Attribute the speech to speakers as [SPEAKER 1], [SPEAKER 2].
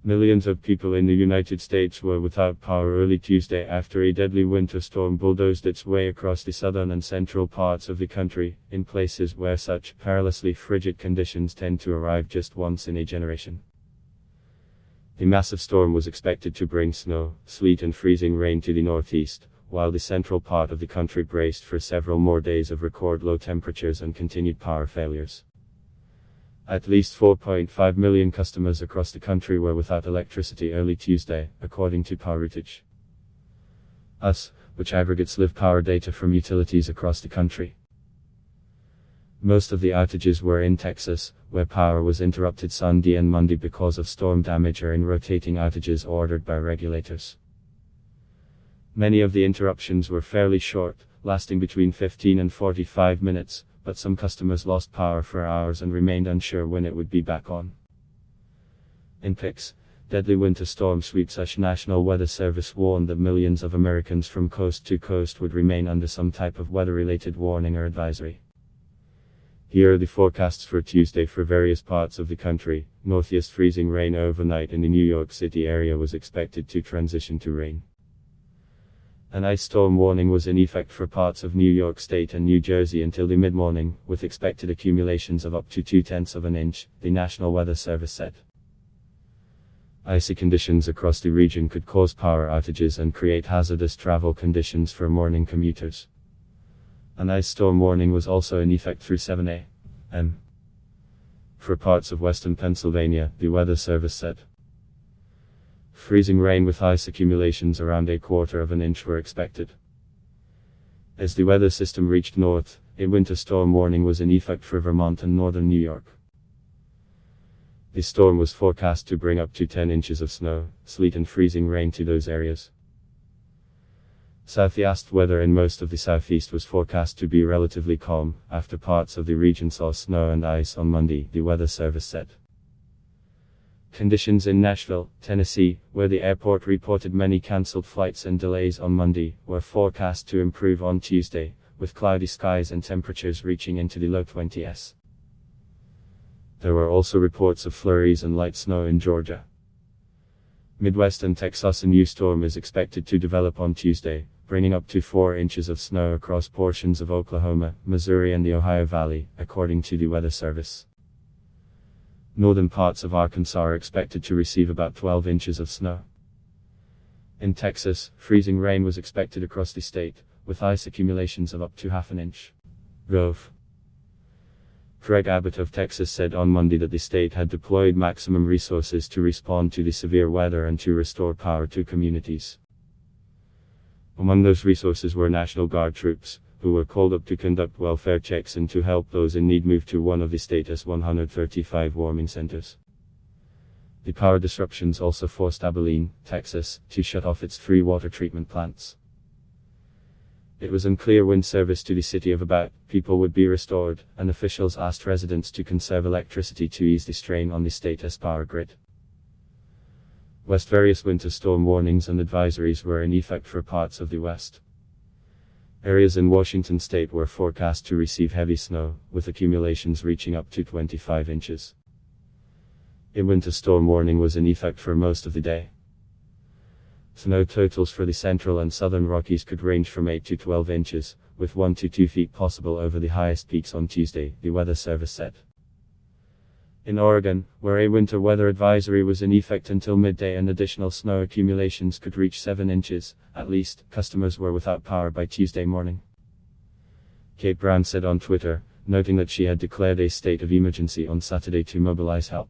[SPEAKER 1] Millions of people in the United States were without power early Tuesday after a deadly winter storm bulldozed its way across the southern and central parts of the country, in places where such perilously frigid conditions tend to arrive just once in a generation. The massive storm was expected to bring snow, sleet and freezing rain to the northeast, while the central part of the country braced for several more days of record low temperatures and continued power failures. At least 4.5 million customers across the country were without electricity early Tuesday, according to Power Outage US, which aggregates live power data from utilities across the country. Most of the outages were in Texas, where power was interrupted Sunday and Monday because of storm damage or in rotating outages ordered by regulators. Many of the interruptions were fairly short, lasting between 15 and 45 minutes, but some customers lost power for hours and remained unsure when it would be back on. In PICS, deadly winter storm sweeps. National Weather Service warned that millions of Americans from coast to coast would remain under some type of weather-related warning or advisory. Here are the forecasts for Tuesday for various parts of the country. Northeast freezing rain overnight in the New York City area was expected to transition to rain. An ice storm warning was in effect for parts of New York State and New Jersey until the mid-morning, with expected accumulations of up to 0.2 of an inch, the National Weather Service said. Icy conditions across the region could cause power outages and create hazardous travel conditions for morning commuters. An ice storm warning was also in effect through 7 a.m. for parts of western Pennsylvania, the Weather Service said. Freezing rain with ice accumulations around 1/4 of an inch were expected. As the weather system reached north, a winter storm warning was in effect for Vermont and northern New York. The storm was forecast to bring up to 10 inches of snow, sleet and freezing rain to those areas. Southeast weather in most of the southeast was forecast to be relatively calm, after parts of the region saw snow and ice on Monday, the Weather Service said. Conditions in Nashville, Tennessee, where the airport reported many cancelled flights and delays on Monday, were forecast to improve on Tuesday, with cloudy skies and temperatures reaching into the low 20s. There were also reports of flurries and light snow in Georgia. Midwest and Texas. A new storm is expected to develop on Tuesday, bringing up to 4 inches of snow across portions of Oklahoma, Missouri and the Ohio Valley, according to the Weather Service. Northern parts of Arkansas are expected to receive about 12 inches of snow. In Texas, freezing rain was expected across the state, with ice accumulations of up to half an inch. Gov. Greg Abbott of Texas said on Monday that the state had deployed maximum resources to respond to the severe weather and to restore power to communities. Among those resources were National Guard troops, who were called up to conduct welfare checks and to help those in need move to one of the state's 135 warming centers. The power disruptions also forced Abilene, Texas, to shut off its 3 water treatment plants. It was unclear when service to the city of about people would be restored, and officials asked residents to conserve electricity to ease the strain on the state's power grid. West. Various winter storm warnings and advisories were in effect for parts of the West. Areas in Washington state were forecast to receive heavy snow, with accumulations reaching up to 25 inches. A winter storm warning was in effect for most of the day. Snow totals for the central and southern Rockies could range from 8 to 12 inches, with 1 to 2 feet possible over the highest peaks on Tuesday, the Weather Service said. In Oregon, where a winter weather advisory was in effect until midday and additional snow accumulations could reach 7 inches, at least, customers were without power by Tuesday morning. Kate Brown said on Twitter, noting that she had declared a state of emergency on Saturday to mobilize help.